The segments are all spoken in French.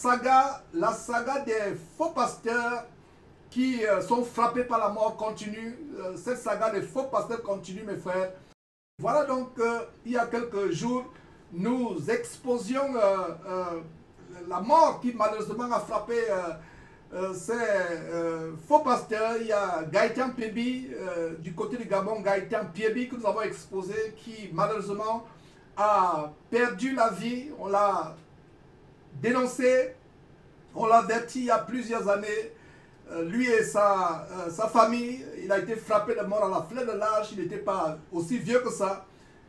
saga des faux pasteurs qui sont frappés par la mort continue. Cette saga des faux pasteurs continue, mes frères. Voilà donc, il y a quelques jours, nous exposions la mort qui malheureusement a frappé ces faux pasteurs. Il y a Gaëtan Pébi, du côté du Gabon, Gaëtan Pébi que nous avons exposé, qui malheureusement a perdu la vie. On l'a dénoncé, on l'a averti il y a plusieurs années. Lui et sa famille, il a été frappé de mort à la fleur de l'âge. Il n'était pas aussi vieux que ça.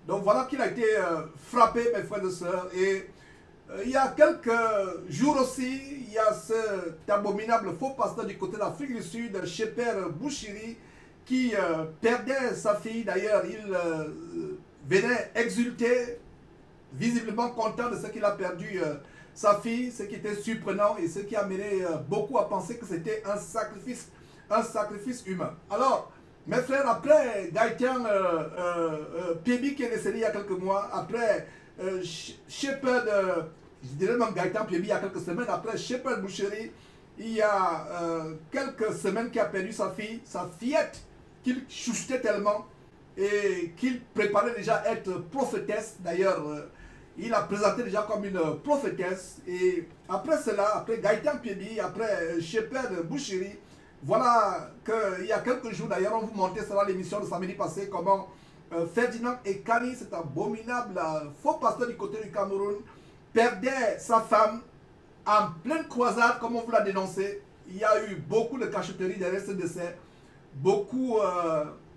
Donc voilà qu'il a été frappé, mes frères et sœurs. Et il y a quelques jours aussi, il y a cet abominable faux pasteur du côté de l'Afrique du Sud, Shepherd Bushiri, qui perdait sa fille. D'ailleurs, il venait exulter, visiblement content de ce qu'il a perdu sa fille, ce qui était surprenant et ce qui a mené beaucoup à penser que c'était un sacrifice humain. Alors, mes frères, après Gaëtan Pébi qui est décédé il y a quelques mois, après Shepherd, je dirais même Gaëtan Pébi il y a quelques semaines, après Shepherd Bushiri, il y a quelques semaines qu'il a perdu sa fille, sa fillette, qu'il chouchoutait tellement et qu'il préparait déjà à être prophétesse. D'ailleurs, il a présenté déjà comme une prophétesse. Et après cela, après Gaëtan Pébi, après Shepherd Bushiri, voilà qu'il y a quelques jours, d'ailleurs, on vous montrait cela l'émission de samedi passé, comment Ferdinand Ekani, cet abominable faux pasteur du côté du Cameroun, perdait sa femme en pleine croisade, comme on vous l'a dénoncé. Il y a eu beaucoup de cachotterie derrière ce décès, beaucoup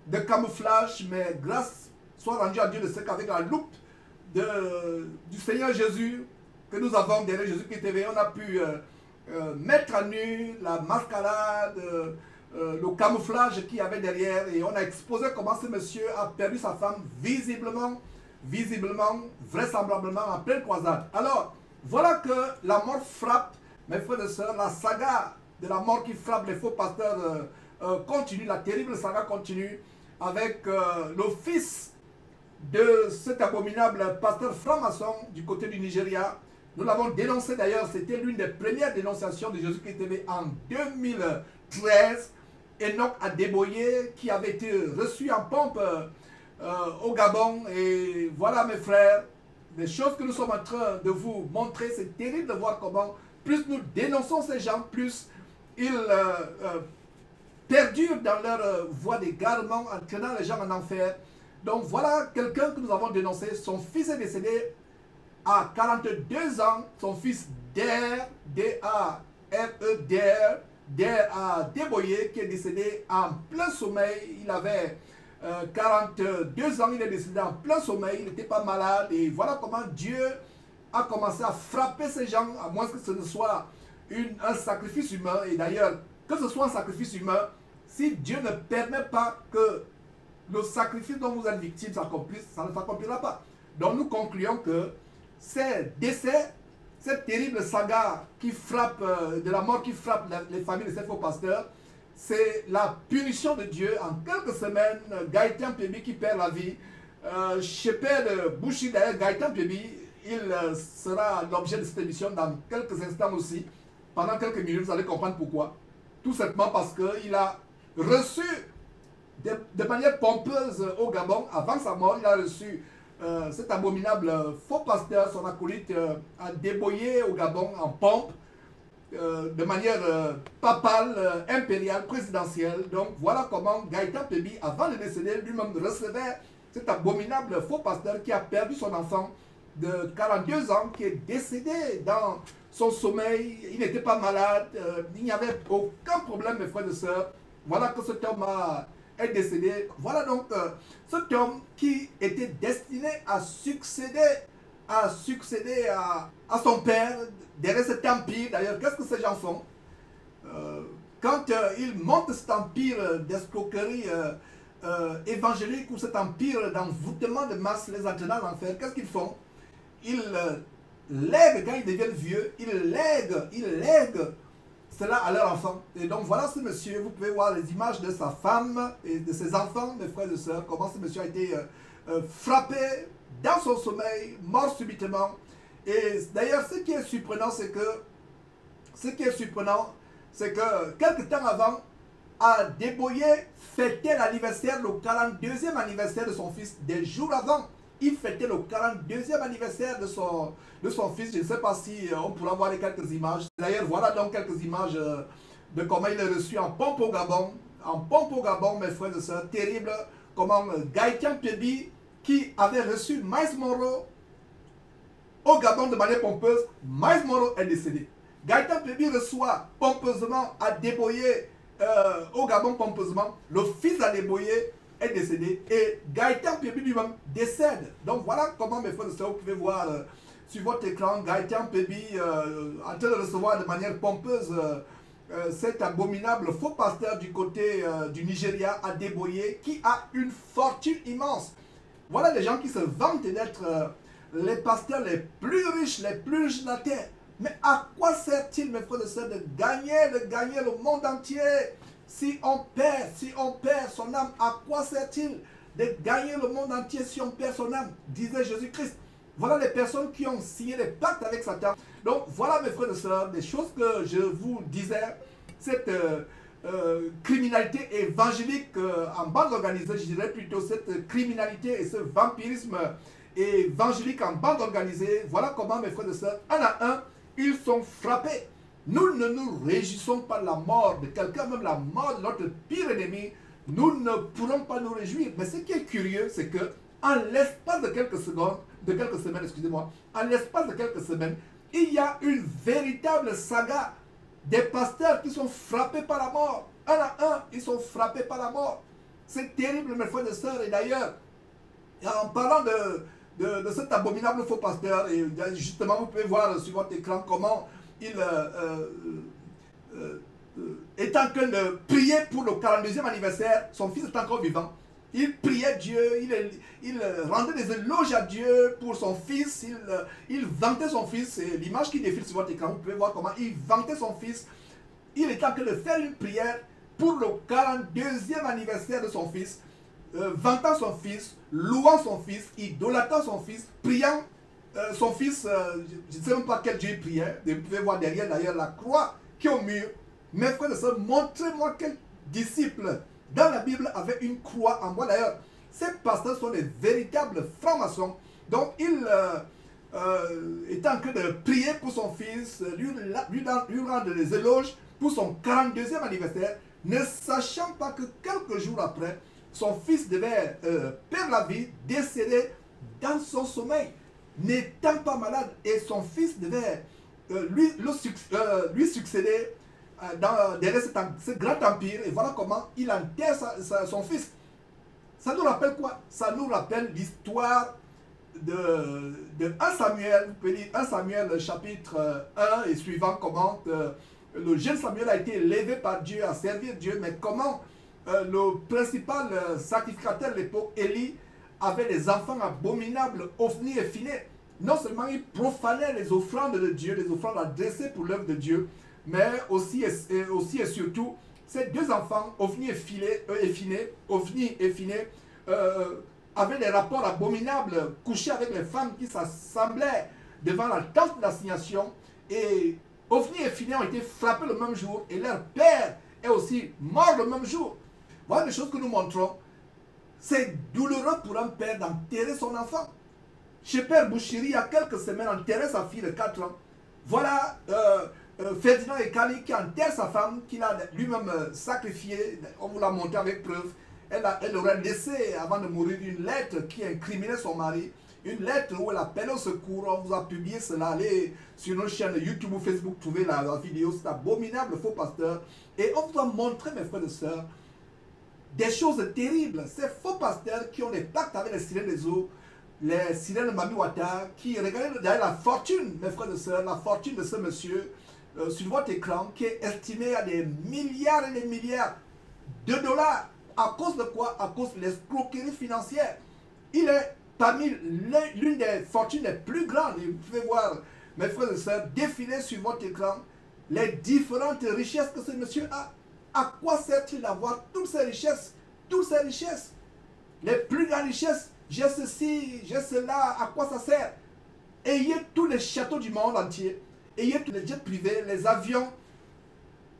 de camouflage, mais grâce soit rendue à Dieu de ce qu'avec la loupe du Seigneur Jésus que nous avons derrière Jésus-Christ TV, on a pu mettre à nu la mascarade, le camouflage qu'il y avait derrière, et on a exposé comment ce monsieur a perdu sa femme visiblement, vraisemblablement en pleine croisade. Alors, voilà que la mort frappe, mes frères et sœurs, la saga de la mort qui frappe les faux pasteurs continue, la terrible saga continue avec le fils de cet abominable pasteur franc-maçon du côté du Nigeria. Nous l'avons dénoncé d'ailleurs, c'était l'une des premières dénonciations de Jésus-Christ TV en 2013. Enoch Adeboye qui avait été reçu en pompe au Gabon. Et voilà mes frères, les choses que nous sommes en train de vous montrer, c'est terrible de voir comment plus nous dénonçons ces gens, plus ils perdurent dans leur voie d'égarement, entraînant les gens en enfer. Donc voilà quelqu'un que nous avons dénoncé. Son fils est décédé à 42 ans. Son fils Der, D-A-R-E, Der Adeboye, qui est décédé en plein sommeil. Il avait 42 ans, il est décédé en plein sommeil. Il n'était pas malade. Et voilà comment Dieu a commencé à frapper ces gens, à moins que ce ne soit un sacrifice humain. Et d'ailleurs, que ce soit un sacrifice humain, si Dieu ne permet pas que le sacrifice dont vous êtes victime s'accomplisse, ça ne s'accomplira pas. Donc nous concluons que ces décès, cette terrible saga qui frappe, de la mort qui frappe les familles de ces faux pasteurs, c'est la punition de Dieu. En quelques semaines, Gaëtan Pébi qui perd la vie, Shepherd Bushiri, d'ailleurs Gaëtan Pébi, il sera l'objet de cette émission dans quelques instants aussi. Pendant quelques minutes, vous allez comprendre pourquoi. Tout simplement parce qu'il a reçu de manière pompeuse au Gabon, avant sa mort, il a reçu cet abominable faux pasteur, son acolyte, Adeboye au Gabon en pompe, de manière papale, impériale, présidentielle. Donc voilà comment Gaëtan Pébi, avant de décéder, lui-même recevait cet abominable faux pasteur qui a perdu son enfant de 42 ans, qui est décédé dans son sommeil. Il n'était pas malade, il n'y avait aucun problème, mes frères et sœurs. Voilà que cet homme est décédé. Voilà donc cet homme qui était destiné à succéder à son père derrière cet empire. D'ailleurs, qu'est-ce que ces gens font quand ils montent cet empire d'escroquerie évangélique ou cet empire d'envoûtement de masse les entraînant à l'enfer? Qu'est-ce qu'ils font? Ils lèguent, quand ils deviennent vieux, ils lèguent cela à leur enfant. Et donc voilà ce monsieur, vous pouvez voir les images de sa femme et de ses enfants, mes frères et sœurs, comment ce monsieur a été frappé dans son sommeil, mort subitement. Et d'ailleurs, ce qui est surprenant, c'est que ce qui est surprenant, c'est que quelques temps avant, Adeboye fêtait l'anniversaire, le 42e anniversaire de son fils. Des jours avant, il fêtait le 42e anniversaire de son fils. Je ne sais pas si on pourra voir quelques images. D'ailleurs, voilà donc quelques images de comment il est reçu en pompe au Gabon. En pompe au Gabon, mes frères et sœurs, terrible. Comment Gaëtan Pébi, qui avait reçu Miles Monroe au Gabon de manière pompeuse, Miles Monroe est décédé. Gaëtan Pébi reçoit pompeusement Adeboye au Gabon pompeusement. Le fils d'Adeboye est décédé et Gaëtan Pébi lui-même décède. Donc voilà comment, mes frères et sœurs, vous pouvez voir sur votre écran Gaëtan Pébi en train de recevoir de manière pompeuse cet abominable faux pasteur du côté du Nigeria, Adeboye, qui a une fortune immense. Voilà les gens qui se vantent d'être les pasteurs les plus riches de la terre. Mais à quoi sert-il, mes frères et sœurs, de gagner le monde entier si on perd son âme? À quoi sert-il de gagner le monde entier si on perd son âme? Disait Jésus-Christ. Voilà les personnes qui ont signé les pactes avec Satan. Donc voilà, mes frères et sœurs, des choses que je vous disais. Cette criminalité évangélique en bande organisée, je dirais plutôt cette criminalité et ce vampirisme évangélique en bande organisée. Voilà comment, mes frères et sœurs, un à un, ils sont frappés. Nous ne nous réjouissons pas de la mort de quelqu'un, même la mort de notre pire ennemi. Nous ne pourrons pas nous réjouir. Mais ce qui est curieux, c'est que en l'espace de quelques secondes, de quelques semaines, excusez-moi, en l'espace de quelques semaines, il y a une véritable saga des pasteurs qui sont frappés par la mort. Un à un, ils sont frappés par la mort. C'est terrible, mes frères et sœurs. Et d'ailleurs, en parlant de cet abominable faux pasteur, et justement, vous pouvez voir sur votre écran comment il est en train de prier pour le 42e anniversaire. Son fils est encore vivant. Il priait Dieu, il rendait des éloges à Dieu pour son fils, il vantait son fils. L'image qui défile sur votre écran, vous pouvez voir comment il vantait son fils. Il était en train de faire une prière pour le 42e anniversaire de son fils, vantant son fils, louant son fils, idolâtrant son fils, priant son fils. Je ne sais même pas quel Dieu il priait. Vous pouvez voir derrière d'ailleurs la croix qui est au mur. Mes frères et sœurs, montrez-moi quel disciple dans la Bible avait une croix en bois. D'ailleurs, ces pasteurs sont des véritables francs-maçons. Donc, il était en train de prier pour son fils, lui rendre des éloges pour son 42e anniversaire, ne sachant pas que quelques jours après, son fils devait perdre la vie, décédé dans son sommeil, n'étant pas malade. Et son fils devait lui succéder derrière ce grand empire. Et voilà comment il enterre son fils. Ça nous rappelle quoi? Ça nous rappelle l'histoire de 1 Samuel. Vous pouvez lire 1 Samuel chapitre 1 et suivant, comment le jeune Samuel a été élevé par Dieu à servir Dieu, mais comment le principal sacrificateur de l'époque, Élie, avait des enfants abominables, Ophni et Phiné. Non seulement il profanait les offrandes de Dieu, les offrandes adressées pour l'œuvre de Dieu, mais aussi et surtout, ces deux enfants, Ophni et Phiné, avaient des rapports abominables, couchés avec les femmes qui s'assemblaient devant la tente d'assignation. Et Ophni et Phiné ont été frappés le même jour, et leur père est aussi mort le même jour. Voilà les choses que nous montrons. C'est douloureux pour un père d'enterrer son enfant. Chez Père Bouchiri, il y a quelques semaines, enterrait sa fille de 4 ans. Voilà Ferdinand Ekali qui enterre sa femme, qu'il a lui-même sacrifiée. On vous l'a montré avec preuve. Elle aurait laissé, avant de mourir, une lettre qui incriminait son mari. Une lettre où elle appelle au secours. On vous a publié cela. Allez sur nos chaînes YouTube ou Facebook, trouvez la vidéo. C'est abominable, faux pasteur. Et on vous a montré, mes frères et sœurs, des choses terribles. Ces faux pasteurs qui ont des pactes avec les sirènes des eaux, les sirènes de Mami Wata, qui regardent d'ailleurs la fortune, mes frères et sœurs, la fortune de ce monsieur sur votre écran, qui est estimée à des milliards et des milliards de dollars. À cause de quoi? À cause de l'escroquerie financière. Il est parmi l'une des fortunes les plus grandes. Et vous pouvez voir, mes frères et sœurs, défiler sur votre écran les différentes richesses que ce monsieur a. À quoi sert-il d'avoir toutes ces richesses? Toutes ces richesses. Les plus grandes richesses. J'ai ceci, j'ai cela. À quoi ça sert? Ayez tous les châteaux du monde entier. ayez tous les jets privés, les avions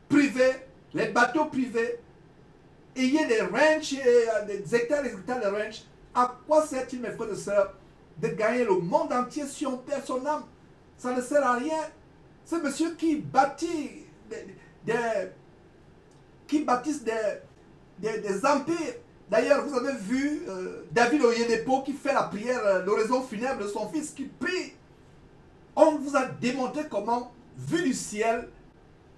privés, les bateaux privés, ayez des ranchs, des hectares et des hectares de ranchs. À quoi sert-il, mes frères et sœurs, de gagner le monde entier si on perd son âme? Ça ne sert à rien. C'est monsieur qui bâtit des empires. D'ailleurs, vous avez vu David Oyedepo qui fait la prière, l'oraison funèbre de son fils, qui prie. On vous a démontré comment, vu du ciel,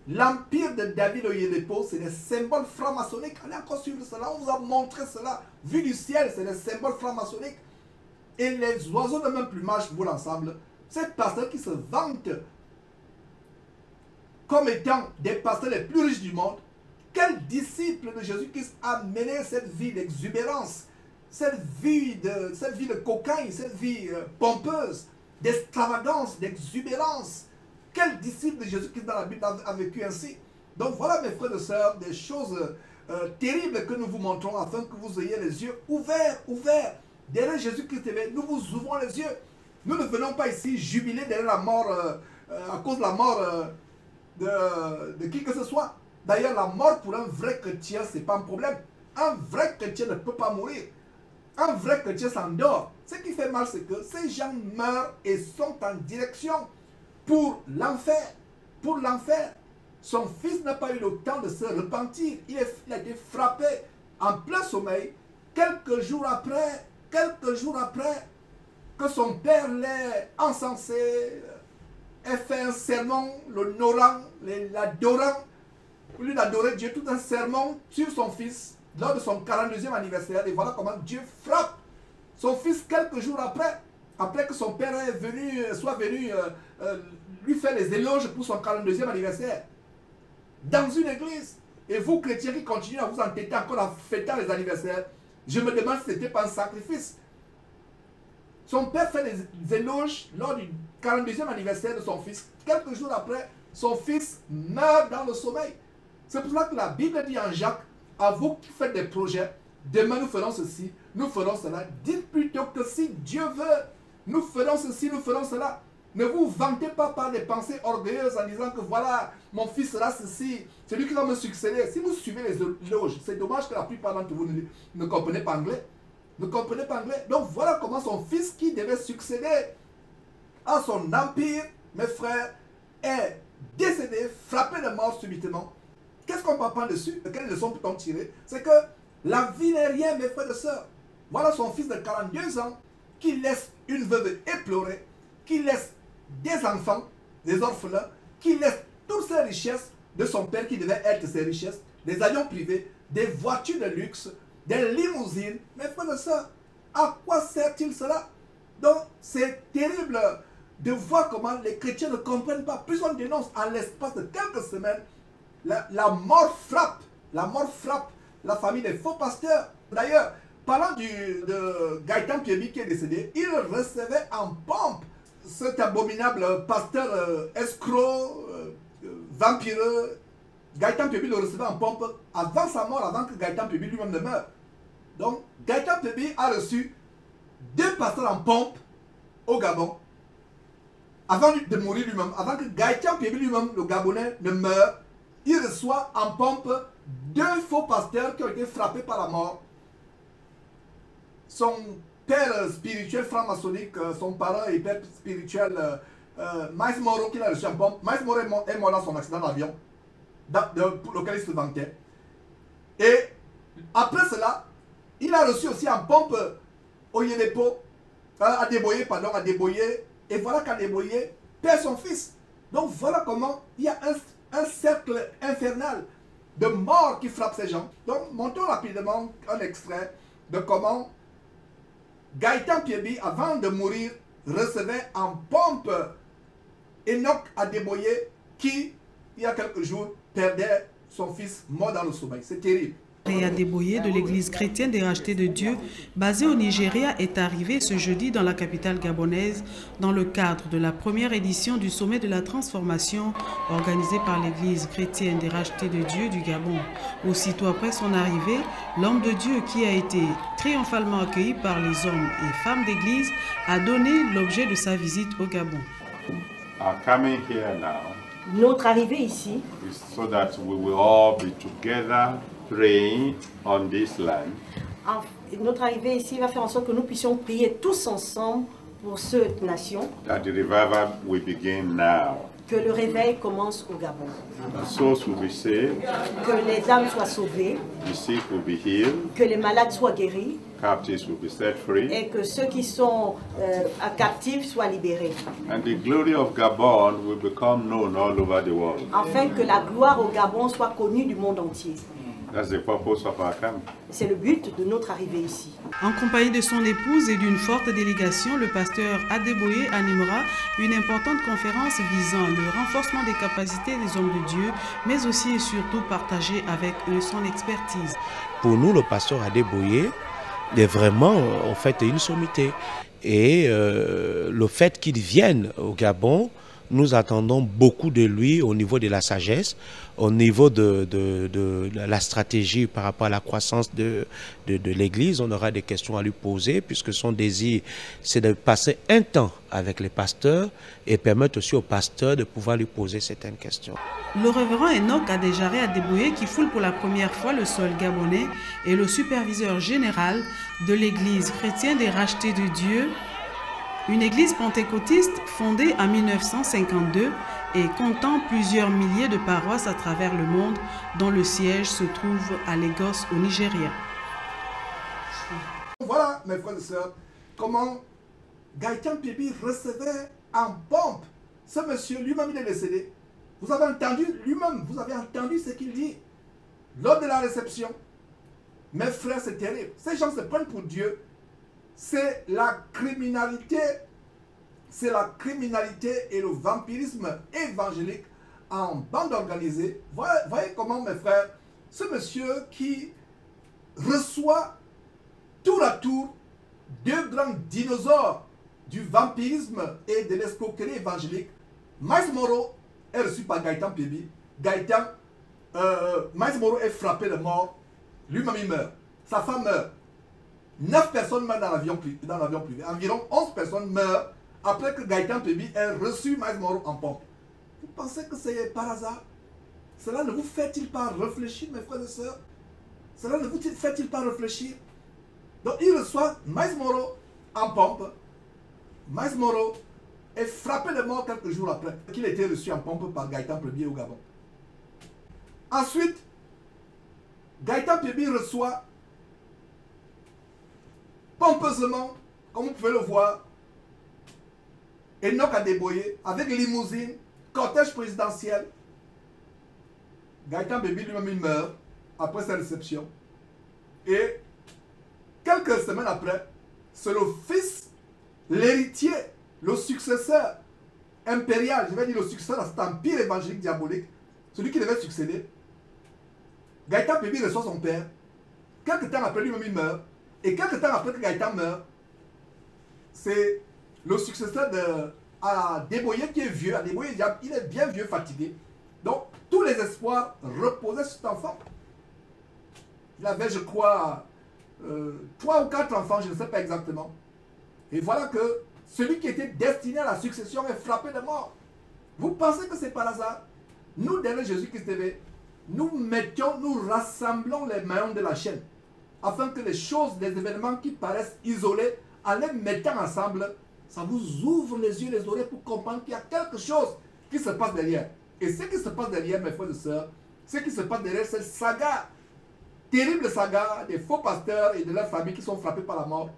l'empire de David Oyedepo, c'est des symboles francs-maçonniques. Allez encore suivre cela, on vous a montré cela. Vu du ciel, c'est des symboles francs-maçonniques. Et les oiseaux de même plumage volent ensemble. Ces pasteurs qui se vantent comme étant des pasteurs les plus riches du monde, quel disciple de Jésus-Christ a mené cette vie d'exubérance, cette vie de cocaïne, cette vie pompeuse, d'extravagance, d'exubérance? Quel disciple de Jésus-Christ dans la Bible a vécu ainsi? Donc voilà, mes frères et sœurs, des choses terribles que nous vous montrons afin que vous ayez les yeux ouverts. Derrière Jésus-Christ, nous vous ouvrons les yeux. Nous ne venons pas ici jubiler derrière la mort, à cause de la mort de qui que ce soit. D'ailleurs, la mort pour un vrai chrétien, ce n'est pas un problème. Un vrai chrétien ne peut pas mourir. Un vrai chrétien s'endort. Ce qui fait mal, c'est que ces gens meurent et sont en direction pour l'enfer. Pour l'enfer. Son fils n'a pas eu le temps de se repentir. Il a été frappé en plein sommeil. Quelques jours après que son père l'ait encensé, ait fait un sermon, l'honorant, l'adorant, au lieu d'adorer Dieu, tout un sermon sur son fils lors de son 42e anniversaire. Et voilà comment Dieu frappe son fils quelques jours après que son père soit venu lui faire les éloges pour son 42e anniversaire. Dans une église. Et vous, chrétiens qui continuez à vous entêter encore à fêter les anniversaires, je me demande si ce n'était pas un sacrifice. Son père fait les éloges lors du 42e anniversaire de son fils. Quelques jours après, son fils meurt dans le sommeil. C'est pour cela que la Bible dit en Jacques, à vous qui faites des projets, demain nous ferons ceci, nous ferons cela. Dites plutôt que si Dieu veut, nous ferons ceci, nous ferons cela. Ne vous vantez pas par des pensées orgueilleuses en disant que voilà, mon fils sera ceci, c'est lui qui va me succéder. Si vous suivez les éloges, c'est dommage que la plupart d'entre vous ne comprenez pas anglais. Ne comprenez pas anglais. Donc voilà comment son fils qui devait succéder à son empire, mes frères, est décédé, frappé de mort subitement. Qu'est-ce qu'on peut apprendre dessus? Quelle leçon peut-on tirer? C'est que la vie n'est rien, mes frères et sœurs. Voilà son fils de 42 ans qui laisse une veuve éplorée, qui laisse des enfants, des orphelins, qui laisse toutes ses richesses de son père qui devait être ses richesses, des avions privés, des voitures de luxe, des limousines. Mes frères et sœurs, à quoi sert-il cela? Donc c'est terrible de voir comment les chrétiens ne comprennent pas. Plus on dénonce en l'espace de quelques semaines, la mort frappe la famille des faux pasteurs. D'ailleurs, parlant de Gaëtan Piebi qui est décédé, il recevait en pompe cet abominable pasteur escroc, vampireux. Gaëtan Piebi le recevait en pompe avant sa mort, avant que Gaëtan Piebi lui-même ne meure. Donc, Gaëtan Piebi a reçu 2 pasteurs en pompe au Gabon, avant de mourir lui-même, avant que Gaëtan Piebi lui-même, le Gabonais, ne meure. Il reçoit en pompe 2 faux pasteurs qui ont été frappés par la mort. Son père spirituel franc-maçonnique, son parent et père spirituel, Maïs Moro, qu'il a reçu en pompe. Maïs Moro est mort dans son accident d'avion, pour lequel il se vantait. Et après cela, il a reçu aussi en pompe Oyedepo, Adeboye, et voilà qu'Adeboye perd son fils. Donc voilà comment il y a un cercle infernal de mort qui frappe ces gens. Donc montons rapidement un extrait de comment Gaëtan Piebi, avant de mourir, recevait en pompe Enoch Adeboye qui, il y a quelques jours, perdait son fils mort dans le sommeil. C'est terrible. Et Adeboye de l'église chrétienne des Rachetés de Dieu, basée au Nigeria, est arrivé ce jeudi dans la capitale gabonaise dans le cadre de la première édition du sommet de la transformation organisé par l'église chrétienne des Rachetés de Dieu du Gabon. Aussitôt après son arrivée, l'homme de Dieu qui a été triomphalement accueilli par les hommes et femmes d'église a donné l'objet de sa visite au Gabon. Our coming here now Notre arrivée ici, is so that we will all be together praying on this land. Notre arrivée ici va faire en sorte que nous puissions prier tous ensemble pour cette nation. That the revival will begin now. Que le réveil commence au Gabon. The souls will be saved. Que les âmes soient sauvées. The sick will be healed. Que les malades soient guéris. Captives will be set free. Et que ceux qui sont captifs soient libérés. And the glory of Gabon will become known all over the world. Afin que la gloire au Gabon soit connue du monde entier. That's the purpose of our coming. C'est le but de notre arrivée ici. En compagnie de son épouse et d'une forte délégation, le pasteur Adeboye animera une importante conférence visant le renforcement des capacités des hommes de Dieu, mais aussi et surtout partager avec eux son expertise. Pour nous, le pasteur Adeboye est vraiment en fait une sommité. Et le fait qu'il vienne au Gabon, nous attendons beaucoup de lui au niveau de la sagesse, au niveau de la stratégie par rapport à la croissance de l'Église. On aura des questions à lui poser puisque son désir, c'est de passer un temps avec les pasteurs et permettre aussi aux pasteurs de pouvoir lui poser certaines questions. Le révérend Enoch Adejare Adeboye, qui foule pour la première fois le sol gabonais, est le superviseur général de l'Église chrétienne des rachetés de Dieu, une église pentecôtiste fondée en 1952 et comptant plusieurs milliers de paroisses à travers le monde, dont le siège se trouve à Lagos au Nigeria. Voilà, mes frères et sœurs, comment Gaitan Piebi recevait en pompe ce monsieur, lui-même il est décédé. Vous avez entendu lui-même, vous avez entendu ce qu'il dit lors de la réception. Mes frères, c'est terrible. Ces gens se prennent pour Dieu. C'est la criminalité et le vampirisme évangélique en bande organisée. Voyez comment, mes frères, ce monsieur qui reçoit tour à tour deux grands dinosaures du vampirisme et de l'escroquerie évangélique, Miles Moro est reçu par Gaitan Piebi. Miles Moro est frappé de mort, lui-même il meurt, sa femme meurt. 9 personnes meurent dans l'avion privé. Environ 11 personnes meurent après que Gaitan Piebi ait reçu Miles Moro en pompe. Vous pensez que c'est par hasard? Cela ne vous fait-il pas réfléchir, mes frères et sœurs? Cela ne vous fait-il pas réfléchir? Donc il reçoit Miles Moro en pompe. Miles Moro est frappé de mort quelques jours après qu'il ait été reçu en pompe par Gaitan Piebi au Gabon. Ensuite, Gaitan Piebi reçoit pompeusement, comme vous pouvez le voir, Enoch Adeboye avec limousine, cortège présidentiel. Gaitan Piebi lui-même il meurt après sa réception. Et quelques semaines après, c'est le fils, l'héritier, le successeur impérial, je vais dire le successeur à cet empire évangélique diabolique, celui qui devait succéder. Gaitan Piebi reçoit son père. Quelques temps après, lui-même il meurt. Et quelques temps après que Gaitan meurt, c'est le successeur d'Adeboye qui est vieux. Adeboye, il est bien vieux, fatigué. Donc, tous les espoirs reposaient sur cet enfant. Il avait, je crois, 3 ou 4 enfants, je ne sais pas exactement. Et voilà que celui qui était destiné à la succession est frappé de mort. Vous pensez que c'est par hasard? Nous, derrière Jésus-Christ TV, nous rassemblons les maillons de la chaîne, afin que les choses, les événements qui paraissent isolés, en les mettant ensemble, ça vous ouvre les yeux, les oreilles pour comprendre qu'il y a quelque chose qui se passe derrière. Et ce qui se passe derrière, mes frères et sœurs, ce qui se passe derrière, cette saga, terrible saga des faux pasteurs et de leurs familles qui sont frappés par la mort,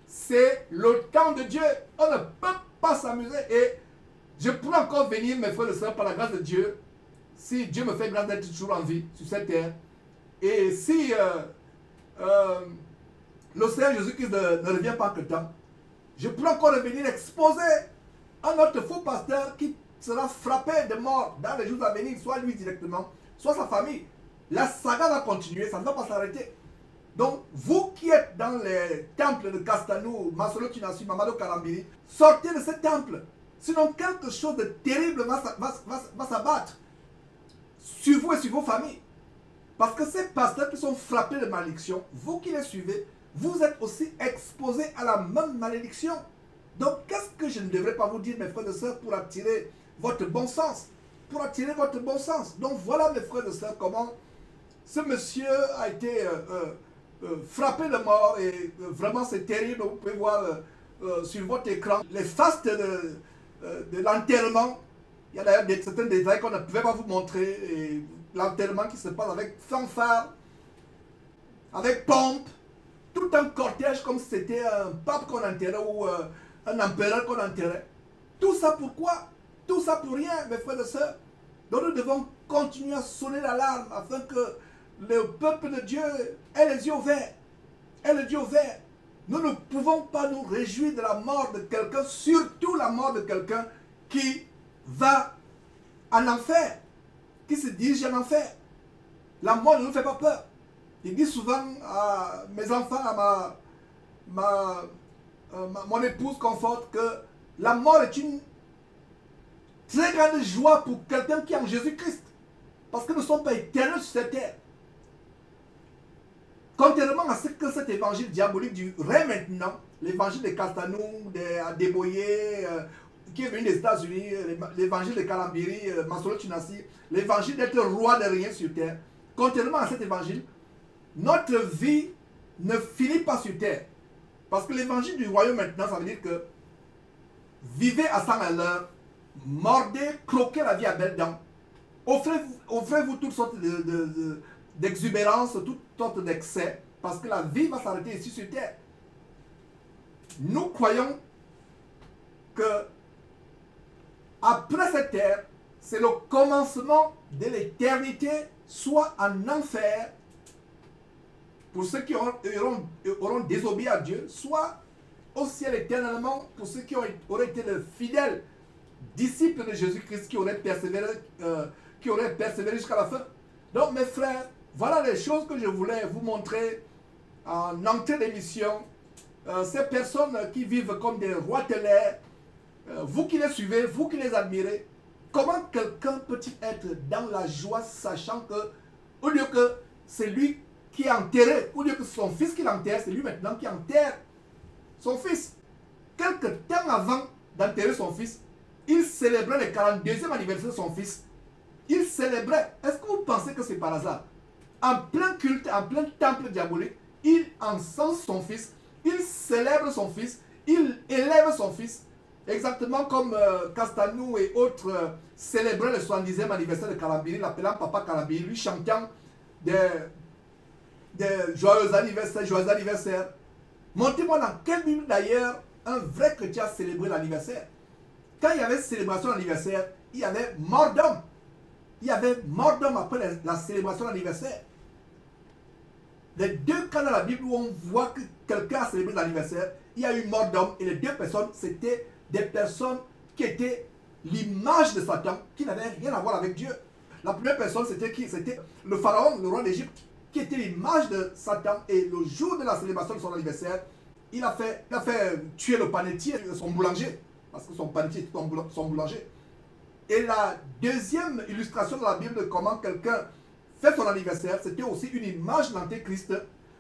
c'est le temps de Dieu. On ne peut pas s'amuser. Et je pourrais encore venir, mes frères et sœurs, par la grâce de Dieu, si Dieu me fait grâce d'être toujours en vie sur cette terre. Et si le Seigneur Jésus-Christ ne revient pas que temps, je pourrais encore revenir exposer un autre faux pasteur qui sera frappé de mort dans les jours à venir, soit lui directement, soit sa famille. La saga va continuer, ça ne va pas s'arrêter. Donc, vous qui êtes dans les temples de Castanou, Masolo Kinassi, Mamado Karambiri, sortez de ces temples. Sinon, quelque chose de terrible va s'abattre sur vous et sur vos familles. Parce que ces pasteurs qui sont frappés de malédiction, vous qui les suivez, vous êtes aussi exposés à la même malédiction. Donc, qu'est-ce que je ne devrais pas vous dire, mes frères et sœurs, pour attirer votre bon sens. Pour attirer votre bon sens. Donc voilà mes frères et sœurs comment ce monsieur a été frappé de mort et vraiment c'est terrible. Vous pouvez voir sur votre écran les fastes de l'enterrement. Il y a d'ailleurs certains détails qu'on ne pouvait pas vous montrer. L'enterrement qui se passe avec fanfare, avec pompe, tout un cortège comme si c'était un pape qu'on enterrait ou un empereur qu'on enterrait. Tout ça pourquoi? Tout ça pour rien, mes frères et sœurs. Donc nous devons continuer à sonner l'alarme afin que le peuple de Dieu ait les yeux ouverts. Ait les yeux ouverts. Nous ne pouvons pas nous réjouir de la mort de quelqu'un, surtout la mort de quelqu'un qui va en enfer, qui se dirige en enfer. La mort ne nous fait pas peur. Il dit souvent à mes enfants, à mon épouse conforte que la mort est une très grande joie pour quelqu'un qui est en Jésus-Christ. Parce que nous ne sommes pas éternels sur cette terre. Contrairement à ce que cet évangile diabolique durait maintenant, l'évangile de Castanou, d'Adeboye, qui est venu des États-Unis, l'évangile de Kalambiri, Masolo Tunasi, l'évangile d'être roi de rien sur terre. Contrairement à cet évangile, notre vie ne finit pas sur terre. Parce que l'évangile du royaume maintenant, ça veut dire que vivez à 100 à l'heure, mordez, croquez la vie à belles dents, offrez-vous toutes sortes d'exubérance, toutes sortes d'excès, parce que la vie va s'arrêter ici sur terre. Nous croyons que après cette terre, c'est le commencement de l'éternité, soit en enfer, pour ceux qui auront désobéi à Dieu, soit au ciel éternellement, pour ceux qui auraient été les fidèles disciples de Jésus-Christ, qui auraient persévéré jusqu'à la fin. Donc mes frères, voilà les choses que je voulais vous montrer en entrée d'émission. Ces personnes qui vivent comme des rois stellaires, vous qui les suivez, vous qui les admirez, comment quelqu'un peut-il être dans la joie sachant que, au lieu que c'est lui qui est enterré, au lieu que son fils qui l'enterre, c'est lui maintenant qui enterre son fils. Quelque temps avant d'enterrer son fils, il célébrait le 42e anniversaire de son fils. Il célébrait. Est-ce que vous pensez que c'est par hasard? En plein culte, en plein temple diabolique, il encense son fils, il célèbre son fils, il élève son fils. Exactement comme Castanou et autres célébraient le 70e anniversaire de Kalambiri, l'appelant Papa Kalambiri, lui chantant des joyeux anniversaires, joyeux anniversaires. Montrez-moi dans quelle Bible d'ailleurs un vrai chrétien a célébré l'anniversaire. Quand il y avait célébration d'anniversaire, il y avait mort d'homme. Il y avait mort d'homme après la célébration d'anniversaire. Les deux cas dans la Bible où on voit que quelqu'un a célébré l'anniversaire, il y a eu mort d'homme et les deux personnes, c'était des personnes qui étaient l'image de Satan, qui n'avaient rien à voir avec Dieu. La première personne, c'était qui? C'était le pharaon, le roi d'Égypte, qui était l'image de Satan. Et le jour de la célébration de son anniversaire, il a fait tuer le panetier, son boulanger, parce que son panetier était son boulanger. Et la deuxième illustration de la Bible de comment quelqu'un fait son anniversaire, c'était aussi une image de l'antéchrist,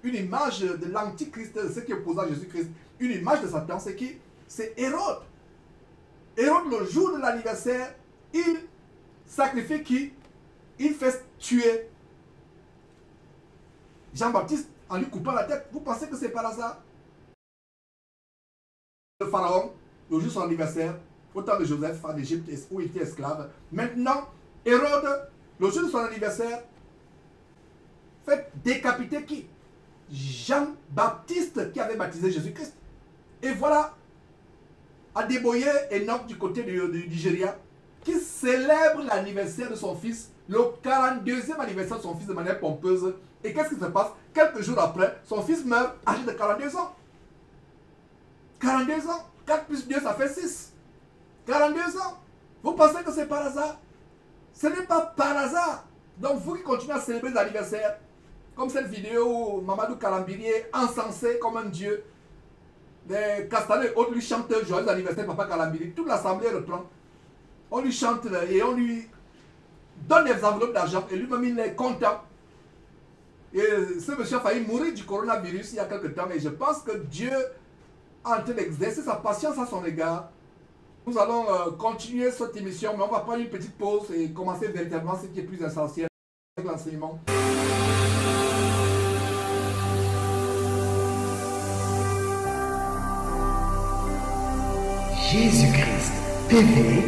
une image de l'antichrist, de ce qui est opposé à Jésus-Christ. Une image de Satan, c'est qui? C'est Hérode. Hérode, le jour de l'anniversaire, il sacrifie qui? Il fait tuer Jean-Baptiste en lui coupant la tête. Vous pensez que c'est par hasard? Le pharaon, le jour de son anniversaire, au temps de Joseph en Égypte où il était esclave. Maintenant, Hérode, le jour de son anniversaire, fait décapiter qui? Jean-Baptiste qui avait baptisé Jésus-Christ. Et voilà Adeboye Enoch du côté du Nigeria qui célèbre l'anniversaire de son fils, le 42e anniversaire de son fils de manière pompeuse. Et qu'est-ce qui se passe? Quelques jours après, son fils meurt âgé de 42 ans. 42 ans. 4 plus 2, ça fait 6. 42 ans. Vous pensez que c'est par hasard? Ce n'est pas par hasard. Donc vous qui continuez à célébrer l'anniversaire, comme cette vidéo où Mamadou Kalambiri est encensé comme un dieu, les Castanou et autres lui chantent joyeux anniversaire Papa Kalambiri, toute l'assemblée reprend. On lui chante et on lui donne des enveloppes d'argent et lui-même il est content. Et ce monsieur a failli mourir du coronavirus il y a quelque temps, mais je pense que Dieu est en train d'exercer sa patience à son égard Nous allons continuer cette émission, mais on va prendre une petite pause et commencer véritablement ce qui est plus essentiel avec l'enseignement. Jésus-Christ TV,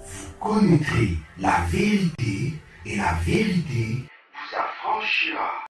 vous connaîtrez la vérité et la vérité vous affranchira.